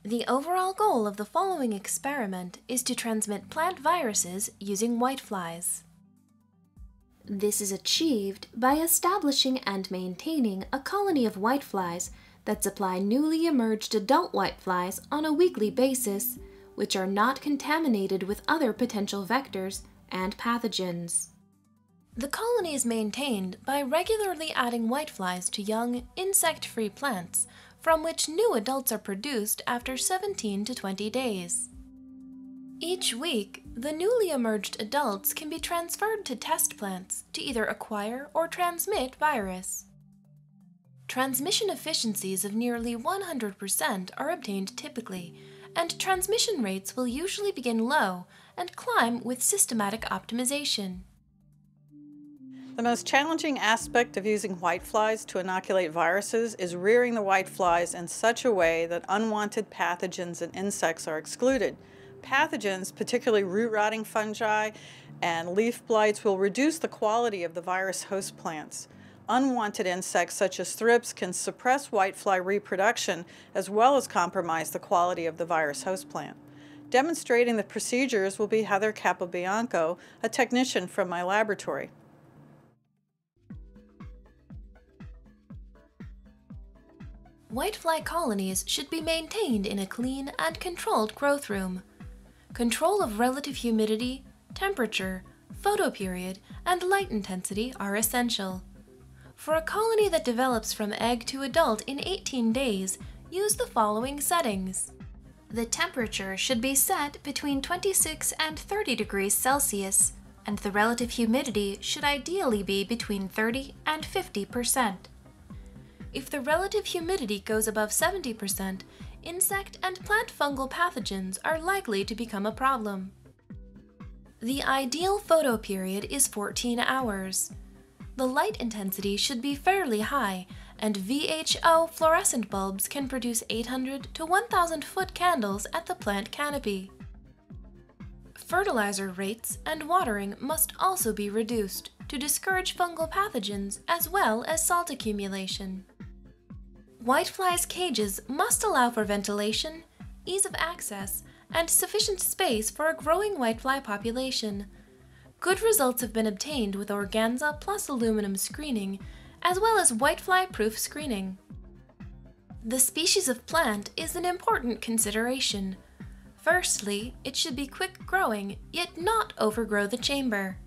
The overall goal of the following experiment is to transmit plant viruses using whiteflies. This is achieved by establishing and maintaining a colony of whiteflies that supply newly emerged adult whiteflies on a weekly basis, which are not contaminated with other potential vectors and pathogens. The colony is maintained by regularly adding whiteflies to young, insect-free plants from which new adults are produced after 17 to 20 days. Each week, the newly emerged adults can be transferred to test plants to either acquire or transmit virus. Transmission efficiencies of nearly 100% are obtained typically, and transmission rates will usually begin low and climb with systematic optimization. The most challenging aspect of using whiteflies to inoculate viruses is rearing the whiteflies in such a way that unwanted pathogens and insects are excluded. Pathogens, particularly root-rotting fungi and leaf blights, will reduce the quality of the virus host plants. Unwanted insects such as thrips can suppress whitefly reproduction as well as compromise the quality of the virus host plant. Demonstrating the procedures will be Heather Capobianco, a technician from my laboratory. Whitefly colonies should be maintained in a clean and controlled growth room. Control of relative humidity, temperature, photoperiod, and light intensity are essential. For a colony that develops from egg to adult in 18 days, use the following settings. The temperature should be set between 26 and 30 degrees Celsius, and the relative humidity should ideally be between 30 and 50%. If the relative humidity goes above 70%, insect and plant fungal pathogens are likely to become a problem. The ideal photoperiod is 14 hours. The light intensity should be fairly high, and VHO fluorescent bulbs can produce 800 to 1,000 foot candles at the plant canopy. Fertilizer rates and watering must also be reduced to discourage fungal pathogens as well as salt accumulation. Whiteflies' cages must allow for ventilation, ease of access, and sufficient space for a growing whitefly population. Good results have been obtained with organza plus aluminum screening, as well as whitefly-proof screening. The species of plant is an important consideration. Firstly, it should be quick-growing, yet not overgrow the chamber.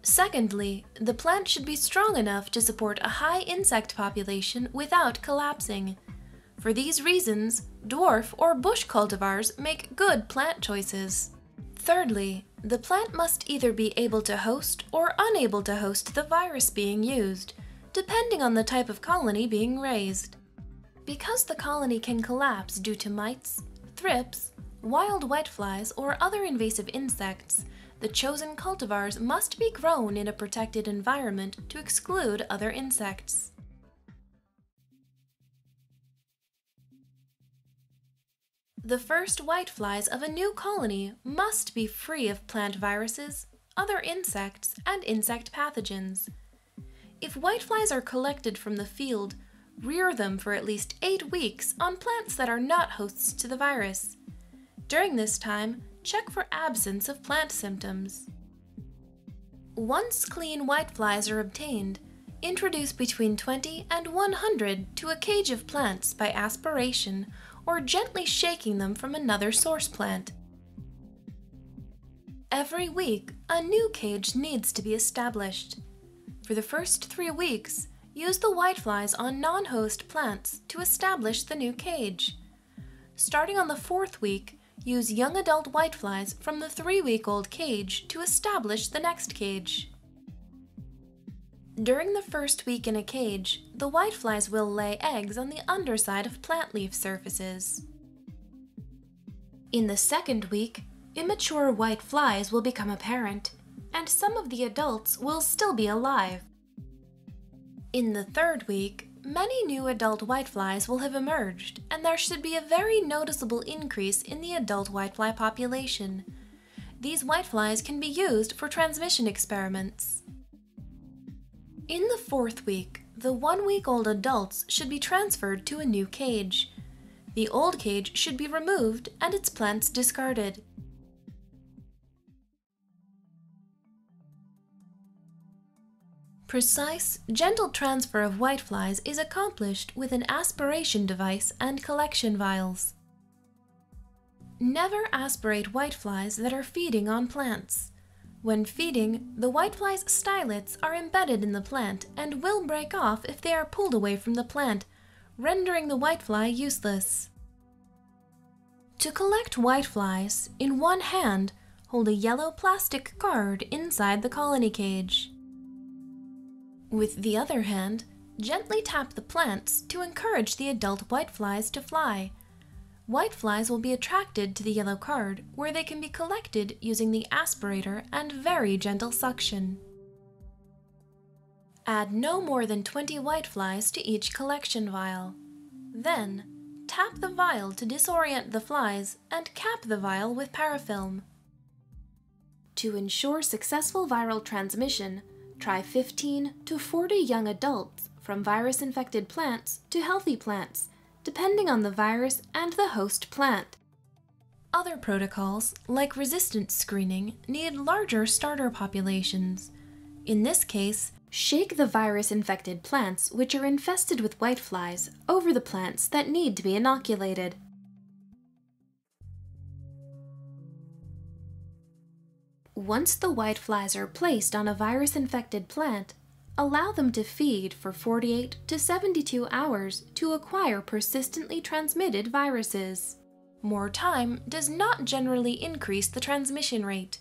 Secondly, the plant should be strong enough to support a high insect population without collapsing. For these reasons, dwarf or bush cultivars make good plant choices. Thirdly, the plant must either be able to host or unable to host the virus being used, depending on the type of colony being raised. Because the colony can collapse due to mites, thrips, wild whiteflies, or other invasive insects, the chosen cultivars must be grown in a protected environment to exclude other insects. The first whiteflies of a new colony must be free of plant viruses, other insects, and insect pathogens. If whiteflies are collected from the field, rear them for at least 8 weeks on plants that are not hosts to the virus. During this time, check for absence of plant symptoms. Once clean whiteflies are obtained, introduce between 20 and 100 to a cage of plants by aspiration or gently shaking them from another source plant. Every week, a new cage needs to be established. For the first 3 weeks, use the whiteflies on non-host plants to establish the new cage. Starting on the 4th week, use young adult whiteflies from the 3-week-old cage to establish the next cage. During the first week in a cage, the whiteflies will lay eggs on the underside of plant leaf surfaces. In the 2nd week, immature whiteflies will become apparent, and some of the adults will still be alive. In the 3rd week, many new adult whiteflies will have emerged, and there should be a very noticeable increase in the adult whitefly population. These whiteflies can be used for transmission experiments. In the 4th week, the 1-week-old adults should be transferred to a new cage. The old cage should be removed and its plants discarded. Precise, gentle transfer of whiteflies is accomplished with an aspiration device and collection vials. Never aspirate whiteflies that are feeding on plants. When feeding, the whitefly's stylets are embedded in the plant and will break off if they are pulled away from the plant, rendering the whitefly useless. To collect whiteflies, in one hand, hold a yellow plastic card inside the colony cage. With the other hand, gently tap the plants to encourage the adult whiteflies to fly. Whiteflies will be attracted to the yellow card, where they can be collected using the aspirator and very gentle suction. Add no more than 20 whiteflies to each collection vial. Then, tap the vial to disorient the flies and cap the vial with parafilm. To ensure successful viral transmission, try 15 to 40 young adults from virus-infected plants to healthy plants, depending on the virus and the host plant. Other protocols, like resistance screening, need larger starter populations. In this case, shake the virus-infected plants which are infested with whiteflies over the plants that need to be inoculated. Once the whiteflies are placed on a virus-infected plant, allow them to feed for 48 to 72 hours to acquire persistently transmitted viruses. More time does not generally increase the transmission rate.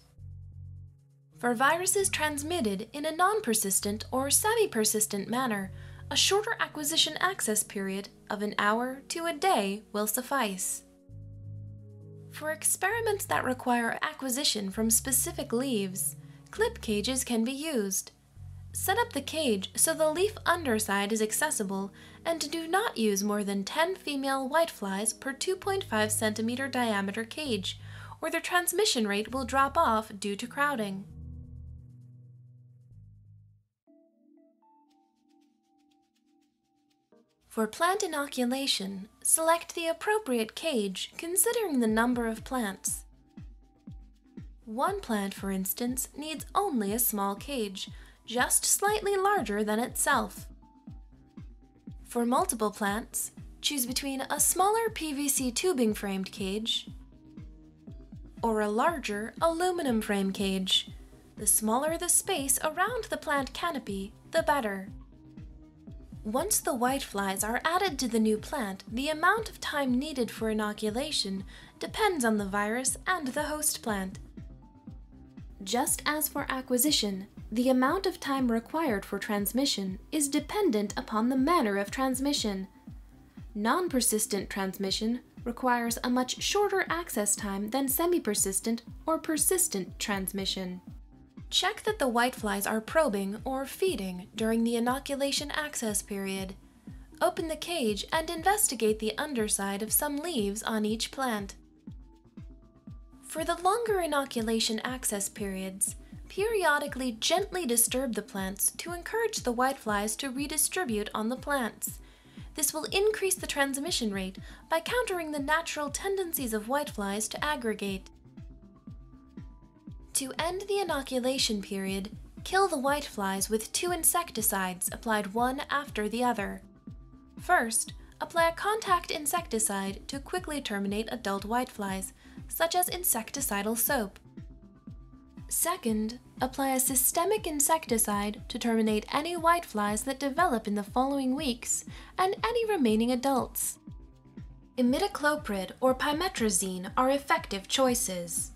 For viruses transmitted in a non-persistent or semi-persistent manner, a shorter acquisition access period of an hour to a day will suffice. For experiments that require acquisition from specific leaves, clip cages can be used. Set up the cage so the leaf underside is accessible and do not use more than 10 female whiteflies per 2.5 cm diameter cage, or the transmission rate will drop off due to crowding. For plant inoculation, select the appropriate cage considering the number of plants. One plant, for instance, needs only a small cage, just slightly larger than itself. For multiple plants, choose between a smaller PVC tubing framed cage or a larger aluminum frame cage. The smaller the space around the plant canopy, the better. Once the whiteflies are added to the new plant, the amount of time needed for inoculation depends on the virus and the host plant. Just as for acquisition, the amount of time required for transmission is dependent upon the manner of transmission. Non-persistent transmission requires a much shorter access time than semi-persistent or persistent transmission. Check that the whiteflies are probing or feeding during the inoculation access period. Open the cage and investigate the underside of some leaves on each plant. For the longer inoculation access periods, periodically gently disturb the plants to encourage the whiteflies to redistribute on the plants. This will increase the transmission rate by countering the natural tendencies of whiteflies to aggregate. To end the inoculation period, kill the whiteflies with 2 insecticides applied one after the other. First, apply a contact insecticide to quickly terminate adult whiteflies, such as insecticidal soap. Second, apply a systemic insecticide to terminate any whiteflies that develop in the following weeks and any remaining adults. Imidacloprid or pymetrozine are effective choices.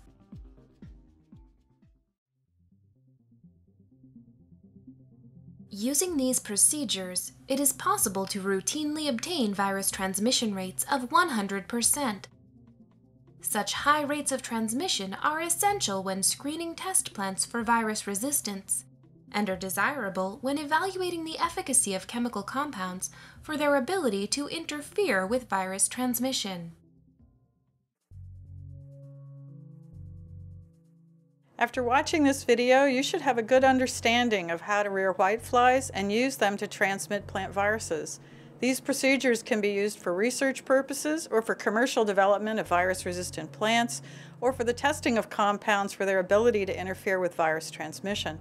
Using these procedures, it is possible to routinely obtain virus transmission rates of 100%. Such high rates of transmission are essential when screening test plants for virus resistance, and are desirable when evaluating the efficacy of chemical compounds for their ability to interfere with virus transmission. After watching this video, you should have a good understanding of how to rear whiteflies and use them to transmit plant viruses. These procedures can be used for research purposes or for commercial development of virus-resistant plants or for the testing of compounds for their ability to interfere with virus transmission.